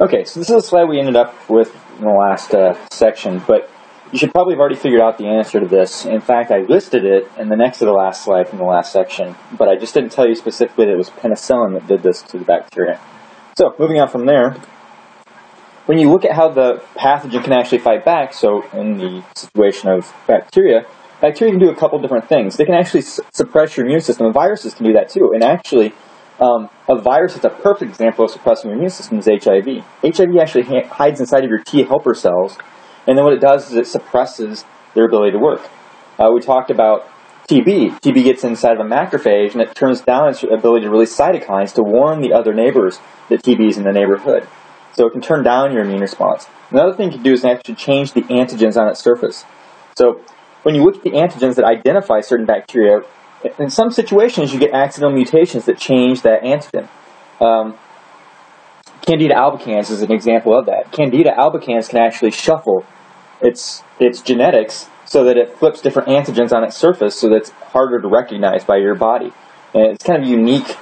Okay, so this is a slide we ended up with in the last section, but you should probably have already figured out the answer to this. In fact, I listed it in the next to the last slide from the last section, but I just didn't tell you specifically that it was penicillin that did this to the bacteria. So, moving on from there, when you look at how the pathogen can actually fight back, so in the situation of bacteria can do a couple different things. They can actually suppress your immune system, and viruses can do that too. And actually, a virus that's a perfect example of suppressing your immune system is HIV. HIV actually hides inside of your T helper cells, and then what it does is it suppresses their ability to work. We talked about TB. TB gets inside of a macrophage, and it turns down its ability to release cytokines to warn the other neighbors that TB is in the neighborhood. So it can turn down your immune response. Another thing it can do is actually change the antigens on its surface. So when you look at the antigens that identify certain bacteria, in some situations you get accidental mutations that change that antigen. Candida albicans is an example of that. Candida albicans can actually shuffle its genetics so that it flips different antigens on its surface so that it's harder to recognize by your body. And it's kind of a unique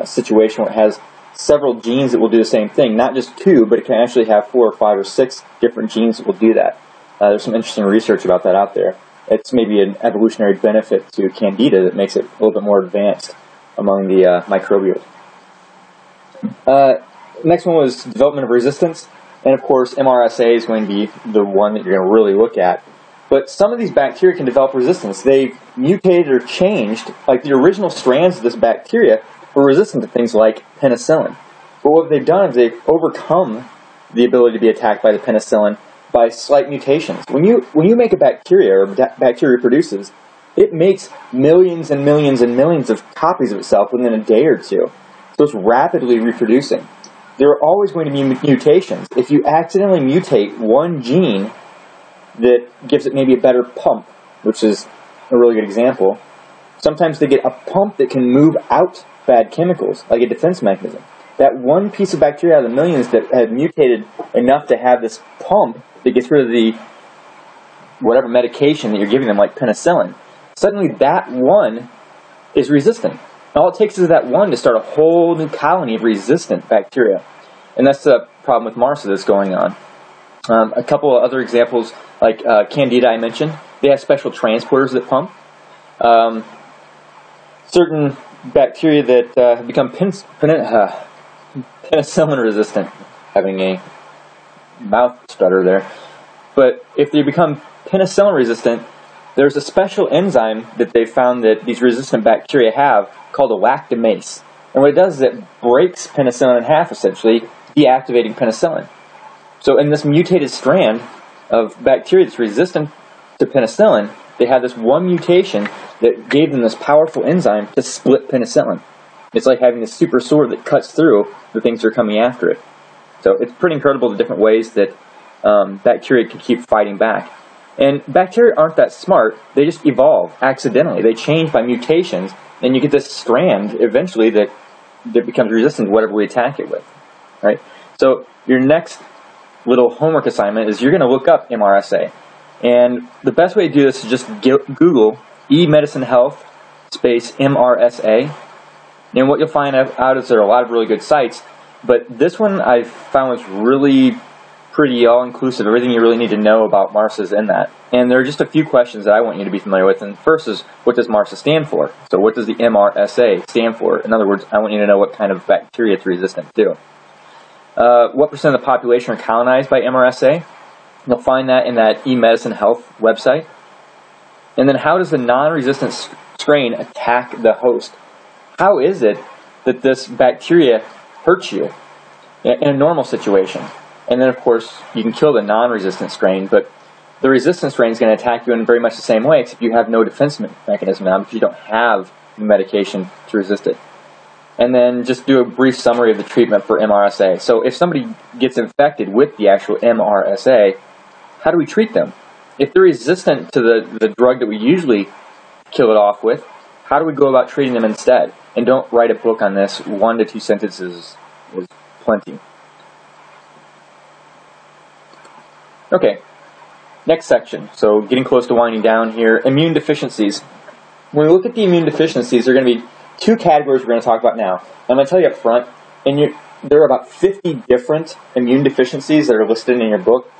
situation where it has several genes that will do the same thing. Not just two, but it can actually have 4 or 5 or 6 different genes that will do that. There's some interesting research about that out there. It's maybe an evolutionary benefit to Candida that makes it a little bit more advanced among the microbials. Next one was development of resistance, and of course MRSA is going to be the one that you're going to really look at. But some of these bacteria can develop resistance. They've mutated or changed, like the original strands of this bacteria were resistant to things like penicillin. But what they've done is they've overcome the ability to be attacked by the penicillin by slight mutations. When you make a bacteria, or bacteria reproduces, it makes millions and millions and millions of copies of itself within a day or two. So it's rapidly reproducing. There are always going to be mutations. If you accidentally mutate one gene that gives it maybe a better pump, which is a really good example, sometimes they get a pump that can move out bad chemicals, like a defense mechanism. That one piece of bacteria out of the millions that had mutated enough to have this pump that gets rid of the whatever medication that you're giving them, like penicillin, suddenly that one is resistant. And all it takes is that one to start a whole new colony of resistant bacteria. And that's the problem with MRSA that's going on. A couple of other examples, like Candida I mentioned, they have special transporters that pump. Certain bacteria that have become penicillin resistant, having a mouth stutter there. But if they become penicillin resistant, there's a special enzyme that they found that these resistant bacteria have called a lactamase. And what it does is it breaks penicillin in half, essentially, deactivating penicillin. So in this mutated strand of bacteria that's resistant to penicillin, they have this one mutation that gave them this powerful enzyme to split penicillin. It's like having this super sword that cuts through the things that are coming after it. So it's pretty incredible the different ways that bacteria can keep fighting back. And bacteria aren't that smart. They just evolve accidentally. They change by mutations, and you get this strand eventually that becomes resistant to whatever we attack it with. Right? So your next little homework assignment is you're going to look up MRSA. And the best way to do this is just Google eMedicine Health space MRSA. And what you'll find out is there are a lot of really good sites, but this one I found was really pretty all-inclusive. Everything you really need to know about MRSA is in that. And there are just a few questions that I want you to be familiar with. And first is, what does MRSA stand for? So what does the MRSA stand for? In other words, I want you to know what kind of bacteria it's resistant to. What percent of the population are colonized by MRSA? You'll find that in that eMedicine Health website. And then how does the non-resistant strain attack the host? How is it that this bacteria hurts you in a normal situation? And then, of course, you can kill the non-resistant strain, but the resistant strain is going to attack you in very much the same way, except you have no defense mechanism now because you don't have the medication to resist it. And then just do a brief summary of the treatment for MRSA. So if somebody gets infected with the actual MRSA, how do we treat them? If they're resistant to the drug that we usually kill it off with, how do we go about treating them instead? And don't write a book on this. 1 to 2 sentences is plenty. Okay, next section. So getting close to winding down here. Immune deficiencies. When we look at the immune deficiencies, there are going to be 2 categories we're going to talk about now. I'm going to tell you up front, And there are about 50 different immune deficiencies that are listed in your book.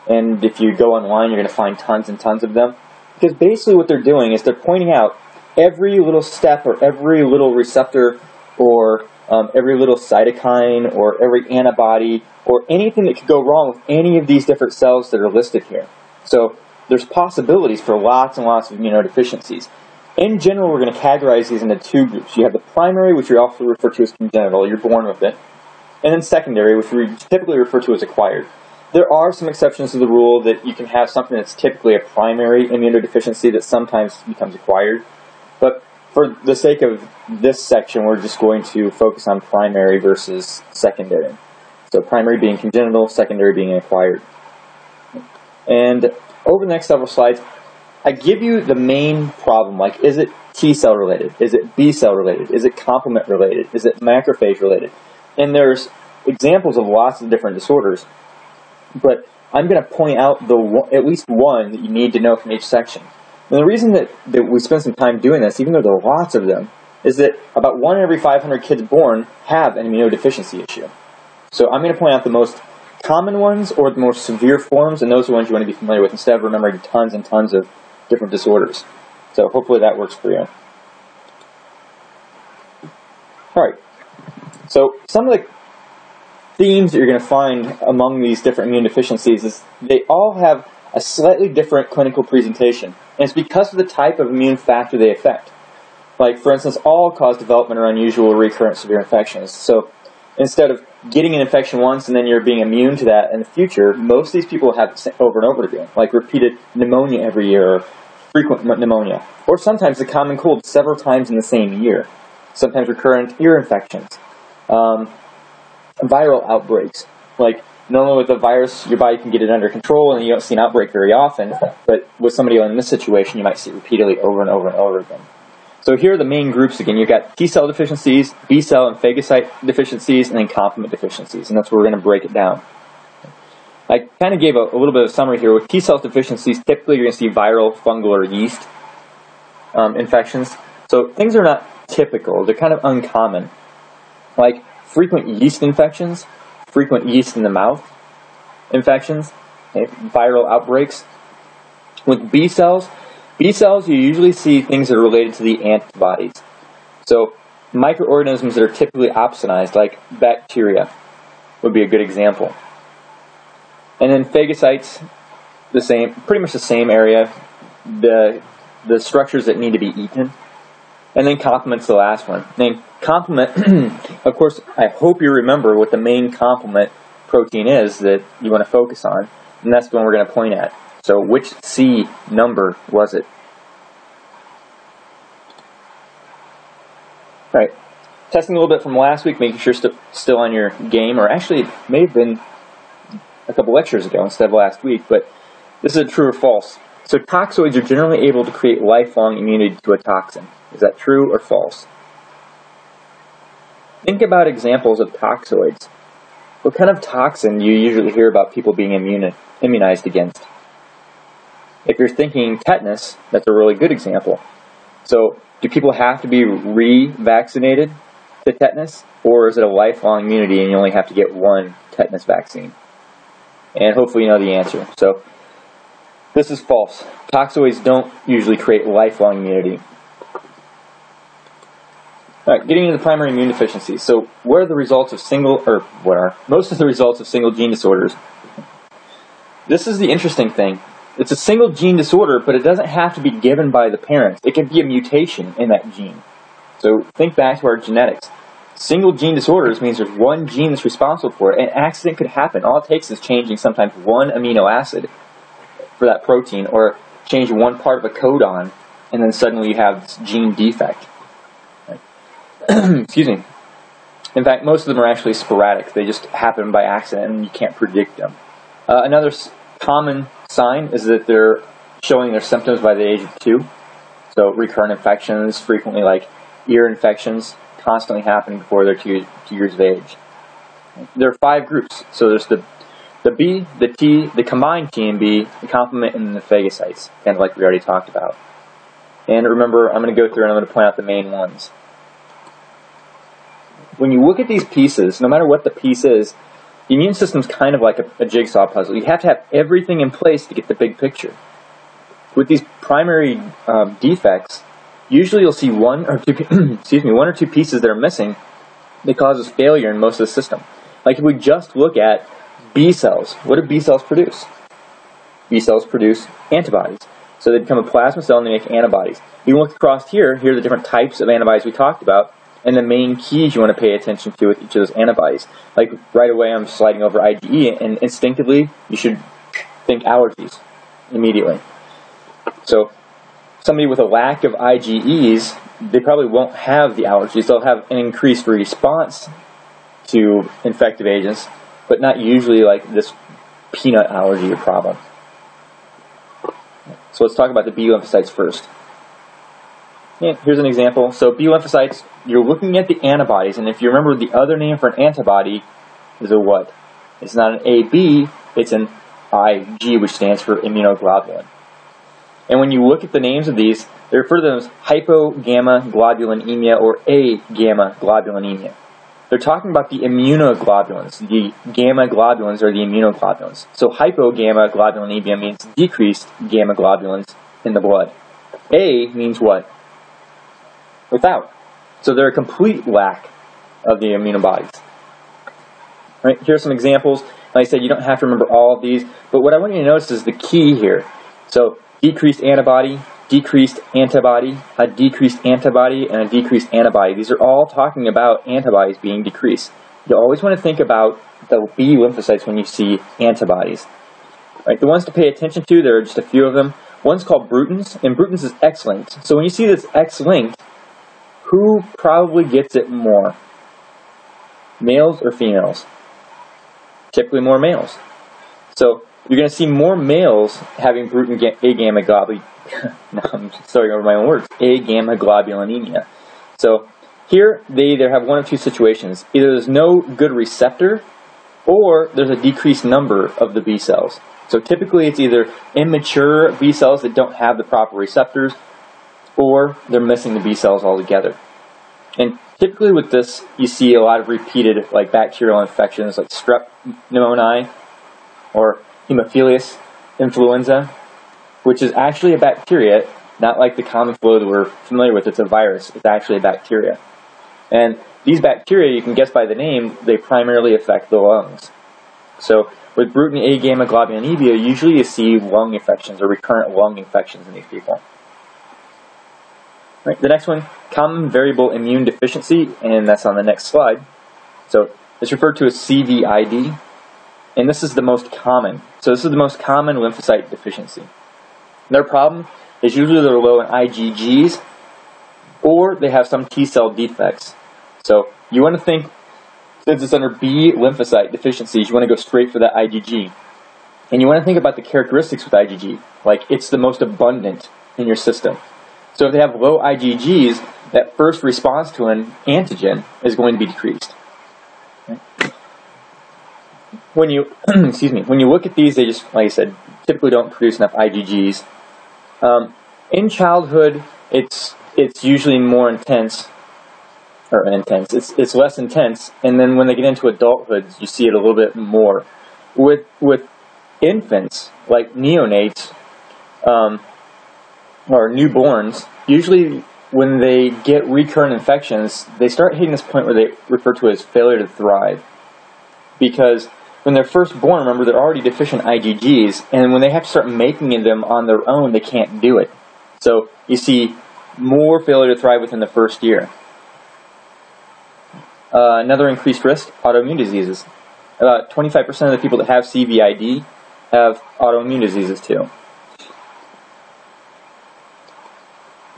And if you go online, you're going to find tons and tons of them. Because basically what they're doing is they're pointing out every little step or every little receptor or every little cytokine or every antibody or anything that could go wrong with any of these different cells that are listed here. So there's possibilities for lots and lots of immunodeficiencies. In general, we're going to categorize these into two groups. You have the primary, which we also refer to as congenital, you're born with it, and then secondary, which we typically refer to as acquired. There are some exceptions to the rule that you can have something that's typically a primary immunodeficiency that sometimes becomes acquired, but for the sake of this section, we're just going to focus on primary versus secondary. So primary being congenital, secondary being acquired. And over the next several slides, I give you the main problem, like is it T cell related? Is it B cell related? Is it complement related? Is it macrophage related? And there's examples of lots of different disorders, but I'm going to point out at least one that you need to know from each section. And the reason that we spend some time doing this, even though there are lots of them, is that about 1 in every 500 kids born have an immunodeficiency issue. So I'm going to point out the most common ones or the most severe forms, and those are ones you want to be familiar with instead of remembering tons and tons of different disorders. So hopefully that works for you. Alright, so some of the themes that you're going to find among these different immune deficiencies is they all have a slightly different clinical presentation. And it's because of the type of immune factor they affect. Like, for instance, all cause development or unusual recurrent severe infections. So instead of getting an infection once and then you're being immune to that in the future, most of these people have it over and over again, like repeated pneumonia every year or frequent pneumonia. Or sometimes the common cold several times in the same year. Sometimes recurrent ear infections. Viral outbreaks. Like, normally with a virus, your body can get it under control and you don't see an outbreak very often, but with somebody in this situation, you might see it repeatedly over and over and over again. So here are the main groups again. You've got T cell deficiencies, B cell and phagocyte deficiencies, and then complement deficiencies, and that's where we're going to break it down. I kind of gave a little bit of a summary here. With T cell deficiencies, typically you're going to see viral, fungal, or yeast infections. So things are not typical. They're kind of uncommon. Like frequent yeast infections, frequent yeast in the mouth infections, viral outbreaks. With B cells, you usually see things that are related to the antibodies. So microorganisms that are typically opsonized, like bacteria, would be a good example. And then phagocytes, the same, pretty much the same area, the structures that need to be eaten. And then complement's the last one. And complement, of course, I hope you remember what the main complement protein is that you want to focus on, and that's the one we're going to point at. So which C number was it? All right, testing a little bit from last week, making sure still on your game, or actually it may have been a couple lectures ago instead of last week, but this is a true or false. So toxoids are generally able to create lifelong immunity to a toxin. Is that true or false? Think about examples of toxoids. What kind of toxin do you usually hear about people being immunized against? If you're thinking tetanus, that's a really good example. So do people have to be re-vaccinated to tetanus, or is it a lifelong immunity and you only have to get one tetanus vaccine? And hopefully you know the answer. So this is false. Toxoids don't usually create lifelong immunity. All right, getting into the primary immune deficiencies. So what are the results of most of the results of single gene disorders? This is the interesting thing. It's a single gene disorder, but it doesn't have to be given by the parents. It can be a mutation in that gene. So think back to our genetics. Single gene disorders means there's one gene that's responsible for it, and an accident could happen. All it takes is changing sometimes one amino acid for that protein, or change one part of a codon, and then suddenly you have this gene defect. Excuse me. In fact, most of them are actually sporadic. They just happen by accident, and you can't predict them. Another common sign is that they're showing their symptoms by the age of 2. So recurrent infections, frequently like ear infections, constantly happening before they're 2 years of age. There are 5 groups. So there's the B, the T, the combined T and B, the complement, and the phagocytes, kind of like we already talked about. And remember, I'm going to go through and I'm going to point out the main ones. when you look at these pieces, no matter what the piece is, the immune system's kind of like a jigsaw puzzle. You have to have everything in place to get the big picture. With these primary defects, usually you'll see one or two pieces that are missing that causes failure in most of the system. Like if we just look at B cells, what do B cells produce? B cells produce antibodies. So they become a plasma cell and they make antibodies. You can look across here are the different types of antibodies we talked about, and the main keys you want to pay attention to with each of those antibodies. Like right away I'm sliding over IgE, and instinctively you should think allergies immediately. So somebody with a lack of IgEs, they probably won't have the allergies. They'll have an increased response to infective agents, but not usually like this peanut allergy problem. So let's talk about the B lymphocytes first. And here's an example. So B lymphocytes, you're looking at the antibodies, and if you remember, the other name for an antibody is a what? It's not an AB, it's an IG, which stands for immunoglobulin. And when you look at the names of these, they refer to them as hypogammaglobulinemia or agamma-globulinemia. They're talking about the immunoglobulins. The gamma globulins are the immunoglobulins. So hypogammaglobulinemia means decreased gamma globulins in the blood. A means what? Without. So they're a complete lack of the immunobodies. Right, here's some examples. Like I said, you don't have to remember all of these, but what I want you to notice is the key here. So decreased antibody, decreased antibody, a decreased antibody, and a decreased antibody. These are all talking about antibodies being decreased. You always want to think about the B lymphocytes when you see antibodies. Right, the ones to pay attention to, there are just a few of them. One's called Bruton's, and Bruton's is X-linked. So when you see this X-linked, who probably gets it more? Males or females? Typically more males. So you're going to see more males having Bruton agamma-globulin. No, I'm starting over my own words. Agamma-globulinemia. So here they either have one of two situations. Either there's no good receptor, or there's a decreased number of the B cells. So typically it's either immature B cells that don't have the proper receptors, or they're missing the B cells altogether. And typically with this, you see a lot of repeated like bacterial infections like strep pneumoniae or Haemophilus influenza, which is actually a bacteria, not like the common flu that we're familiar with. It's a virus. It's actually a bacteria. And these bacteria, you can guess by the name, they primarily affect the lungs. So with Bruton agamma-globulinemia, usually you see lung infections or recurrent lung infections in these people. Right, the next one, common variable immune deficiency, and that's on the next slide. So it's referred to as CVID, and this is the most common. So this is the most common lymphocyte deficiency. Their problem is usually they're low in IgGs, or they have some T-cell defects. So you want to think, since it's under B lymphocyte deficiencies, you want to go straight for that IgG. And you want to think about the characteristics with IgG, like it's the most abundant in your system. So if they have low IgGs, that first response to an antigen is going to be decreased. When you when you look at these, they just, like I said, typically don't produce enough IgGs. In childhood, it's usually more intense, it's less intense, and then when they get into adulthood, you see it a little bit more. With infants, like neonates, or newborns, usually when they get recurrent infections, they start hitting this point where they refer to as failure to thrive. Because when they're first born, remember, they're already deficient IgGs, and when they have to start making them on their own, they can't do it. So you see more failure to thrive within the first year. Another increased risk, autoimmune diseases. About 25% of the people that have CVID have autoimmune diseases too.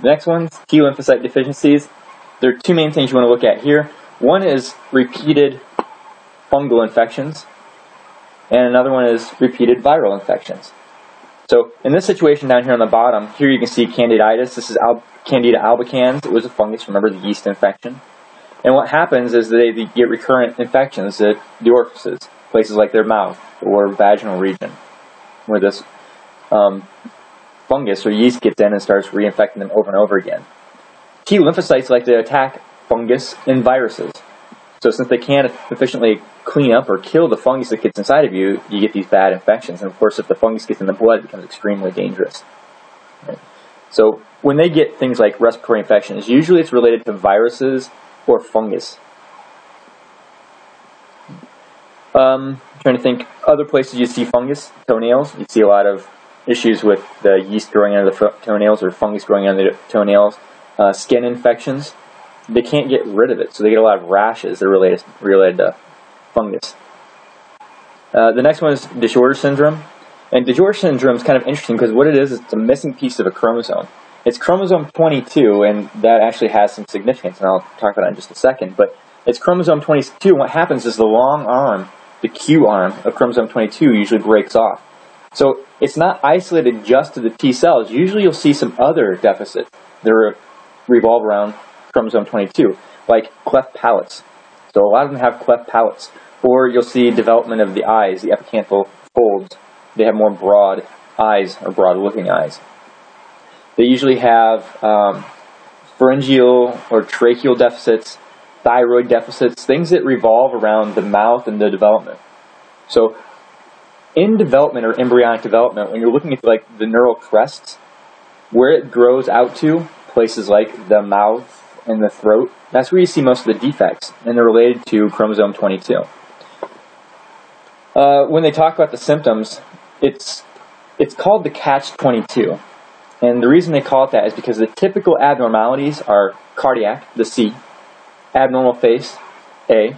The next one's T lymphocyte deficiencies. There are two main things you want to look at here. One is repeated fungal infections, and another one is repeated viral infections. So in this situation down here on the bottom, here you can see candiditis. This is Candida albicans. It was a fungus, remember, the yeast infection. And what happens is they get recurrent infections at the orifices, places like their mouth or vaginal region, where this fungus or yeast gets in and starts reinfecting them over and over again. T lymphocytes like to attack fungus and viruses. So since they can't efficiently clean up or kill the fungus that gets inside of you, you get these bad infections. And of course, if the fungus gets in the blood, it becomes extremely dangerous. Right? So when they get things like respiratory infections, usually it's related to viruses or fungus. Trying to think, other places you see fungus, toenails. You see a lot of issues with the yeast growing under the toenails or fungus growing under the toenails. Skin infections. They can't get rid of it, so they get a lot of rashes that are related to fungus. The next one is disorder syndrome. And disorder syndrome is kind of interesting because what it is it's a missing piece of a chromosome. It's chromosome 22, and that actually has some significance, and I'll talk about that in just a second. But it's chromosome 22, and what happens is the long arm, the Q arm of chromosome 22 usually breaks off. So it's not isolated just to the T cells. Usually you'll see some other deficits that revolve around chromosome 22, like cleft palates. So a lot of them have cleft palates. Or you'll see development of the eyes, the epicanthal folds. They have more broad eyes, or broad-looking eyes. They usually have pharyngeal or tracheal deficits, thyroid deficits, things that revolve around the mouth and the development. So in development or embryonic development, when you're looking at like the neural crests, where it grows out to, places like the mouth and the throat, that's where you see most of the defects, and they're related to chromosome 22. When they talk about the symptoms, it's called the catch-22. And the reason they call it that is because the typical abnormalities are cardiac, the C, abnormal face, A,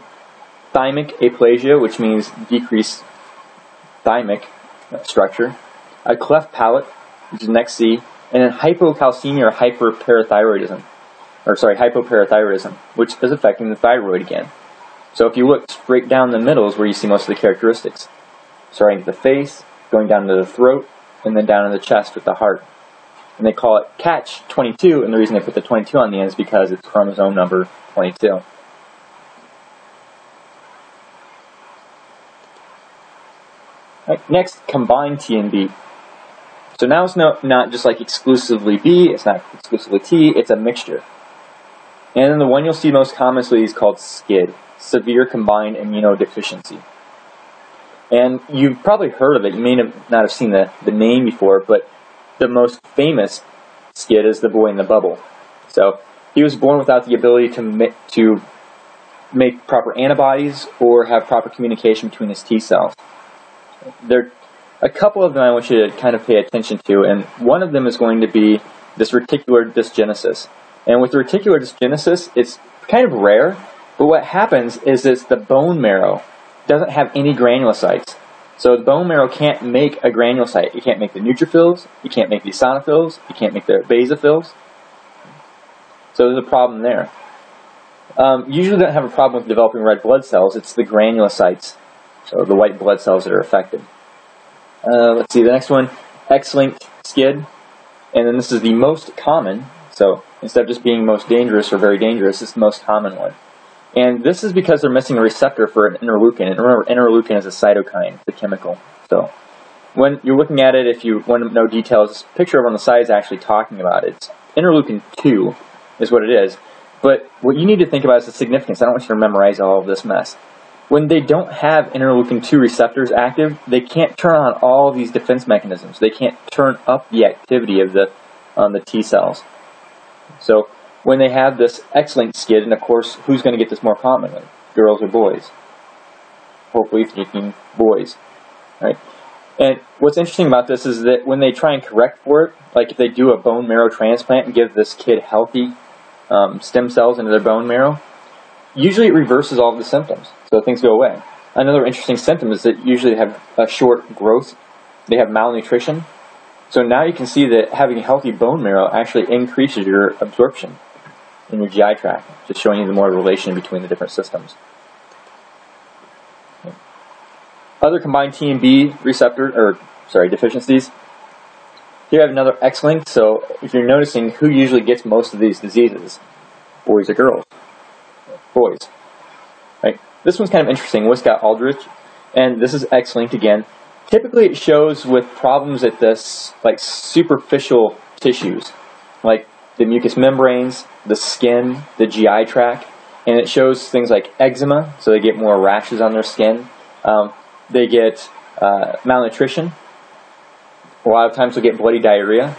thymic aplasia, which means decreased thymic structure, a cleft palate, which is next C, and then hypocalcemia or hypoparathyroidism, which is affecting the thyroid again. So if you look straight down the middle is where you see most of the characteristics, starting at the face, going down to the throat, and then down to the chest with the heart. And they call it catch-22, and the reason they put the 22 on the end is because it's chromosome number 22. Right, next, combined T and B. So now it's not just like exclusively B, it's not exclusively T, it's a mixture. And then the one you'll see most commonly is called SCID, Severe Combined Immunodeficiency. And you've probably heard of it, you may not have seen the name before, but the most famous SCID is the boy in the bubble. So he was born without the ability to make proper antibodies or have proper communication between his T cells. There are a couple of them I want you to kind of pay attention to, and one of them is going to be this reticular dysgenesis. And with the reticular dysgenesis, it's kind of rare, but what happens is the bone marrow doesn't have any granulocytes. So the bone marrow can't make a granulocyte. It can't make the neutrophils, it can't make the eosinophils, it can't make the basophils. So there's a problem there. Usually don't have a problem with developing red blood cells, it's the granulocytes, so the white blood cells that are affected. Let's see, the next one, X-linked SCID, and then this is the most common, so instead of just being most dangerous or very dangerous, it's the most common one. And this is because they're missing a receptor for an interleukin, and remember, interleukin is a cytokine, it's a chemical. So when you're looking at it, if you want to know details, this picture over on the side is actually talking about it. It's interleukin 2 is what it is, but what you need to think about is the significance. I don't want you to memorize all of this mess. When they don't have interleukin-2 receptors active, they can't turn on all these defense mechanisms. They can't turn up the activity of the T cells. So when they have this X-linked SCID, and of course, who's going to get this more commonly? Girls or boys? Hopefully speaking, boys. Right? And what's interesting about this is that when they try and correct for it, like if they do a bone marrow transplant and give this kid healthy stem cells into their bone marrow, usually it reverses all of the symptoms, so things go away. Another interesting symptom is that usually they have a short growth, they have malnutrition. So now you can see that having a healthy bone marrow actually increases your absorption in your GI tract, just showing you the more relation between the different systems. Other combined T and B deficiencies. Here I have another X-linked, so if you're noticing who usually gets most of these diseases, boys or girls? Boys. Right? This one's kind of interesting, Wiskott-Aldrich, and this is X-linked again. Typically it shows with problems at this like superficial tissues, like the mucous membranes, the skin, the GI tract. And it shows things like eczema, so they get more rashes on their skin. They get malnutrition. A lot of times they'll get bloody diarrhea,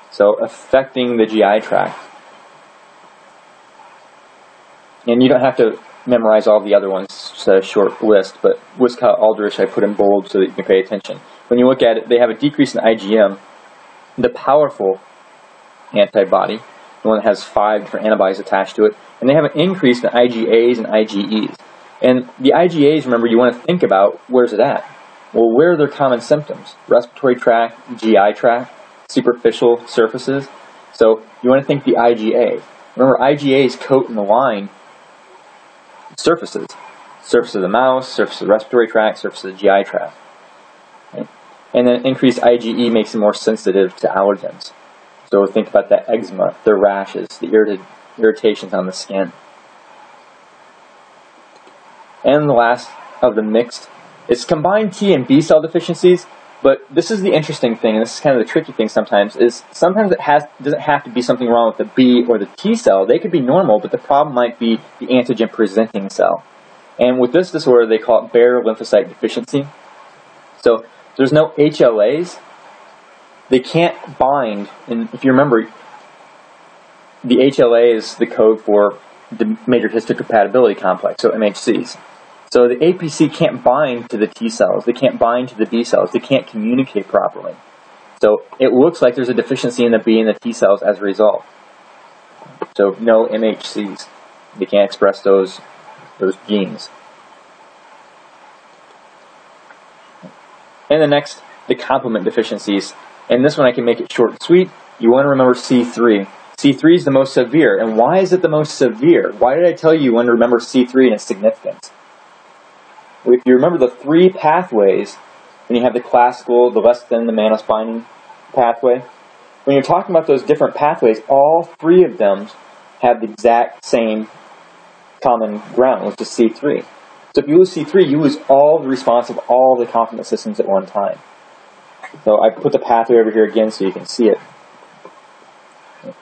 so affecting the GI tract. And you don't have to memorize all the other ones, it's a short list, but Wiskott-Aldrich I put in bold so that you can pay attention. When you look at it, they have a decrease in IgM, the powerful antibody, the one that has 5 different antibodies attached to it, and they have an increase in IgAs and IgEs. And the IgAs, remember, you want to think about, where's it at? Well, where are their common symptoms? Respiratory tract, GI tract, superficial surfaces. So you want to think the IgA. Remember, IgAs coat and line surfaces. Surface of the mouth, surface of the respiratory tract, surface of the GI tract. Okay. And then increased IgE makes them more sensitive to allergens. So think about that eczema, the rashes, the irritations on the skin. And the last of the mixed is combined T and B cell deficiencies. But this is the interesting thing, and this is kind of the tricky thing sometimes, is sometimes it doesn't have to be something wrong with the B or the T cell. They could be normal, but the problem might be the antigen-presenting cell. And with this disorder, they call it bare lymphocyte deficiency. So there's no HLAs. They can't bind, and if you remember, the HLA is the code for the major histocompatibility complex, so MHCs. So the APC can't bind to the T cells, they can't bind to the B cells, they can't communicate properly. So it looks like there's a deficiency in the B and the T cells as a result. So no MHCs, they can't express those genes. And the next, the complement deficiencies. And this one I can make it short and sweet. You want to remember C3. C3 is the most severe. And why is it the most severe? Why did I tell you when to remember C3 and its significance? If you remember the 3 pathways, when you have the classical, the lecithin, the mannose binding pathway, when you're talking about those different pathways, all 3 of them have the exact same common ground, which is C3. So if you lose C3, you lose all the response of all the complement systems at one time. So I put the pathway over here again so you can see it.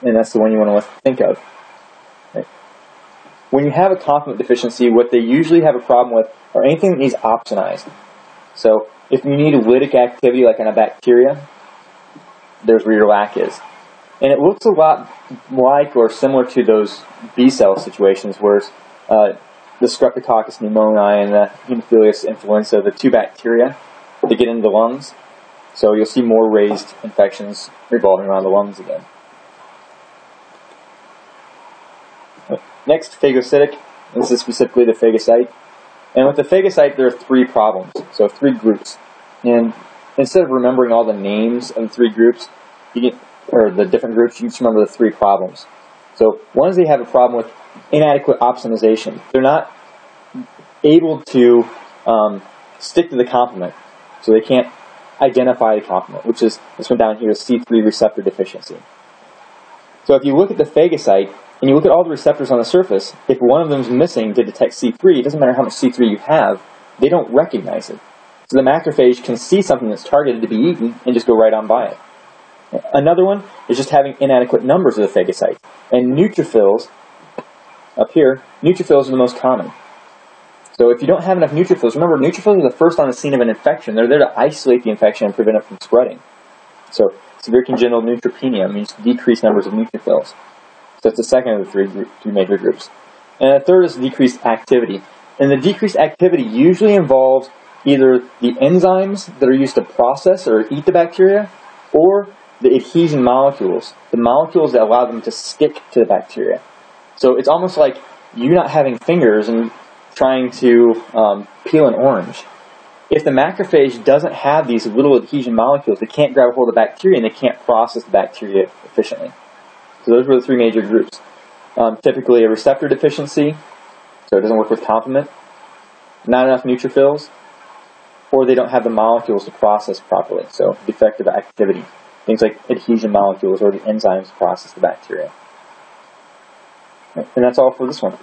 And that's the one you want to think of. Right. When you have a complement deficiency, what they usually have a problem with are anything that needs opsonized. So if you need lytic activity like in a bacteria, there's where your lack is. And it looks a lot like or similar to those B cell situations where the Streptococcus pneumoniae and the Haemophilus influenza, the 2 bacteria, they get into the lungs. So you'll see more raised infections revolving around the lungs again. Next, phagocytic. This is specifically the phagocyte. And with the phagocyte, there are 3 problems. So 3 groups. And instead of remembering all the names of the 3 groups, or the different groups, you just remember the 3 problems. So one is they have a problem with inadequate opsonization. They're not able to stick to the complement. So they can't identify the complement, which is this one down here is C3 receptor deficiency. So if you look at the phagocyte, and you look at all the receptors on the surface, if one of them is missing to detect C3, it doesn't matter how much C3 you have, they don't recognize it. So the macrophage can see something that's targeted to be eaten and just go right on by it. Another one is just having inadequate numbers of the phagocyte. And neutrophils, up here, neutrophils are the most common. So if you don't have enough neutrophils, remember neutrophils are the first on the scene of an infection. They're there to isolate the infection and prevent it from spreading. So severe congenital neutropenia means decreased numbers of neutrophils. So that's the second of the 3 major groups. And the third is decreased activity. And the decreased activity usually involves either the enzymes that are used to process or eat the bacteria, or the adhesion molecules, the molecules that allow them to stick to the bacteria. So it's almost like you not having fingers and trying to peel an orange. If the macrophage doesn't have these little adhesion molecules, they can't grab a hold of the bacteria and they can't process the bacteria efficiently. So those were the 3 major groups. Typically a receptor deficiency, so it doesn't work with complement, not enough neutrophils, or they don't have the molecules to process properly, so defective activity. Things like adhesion molecules or the enzymes to process the bacteria. And that's all for this one.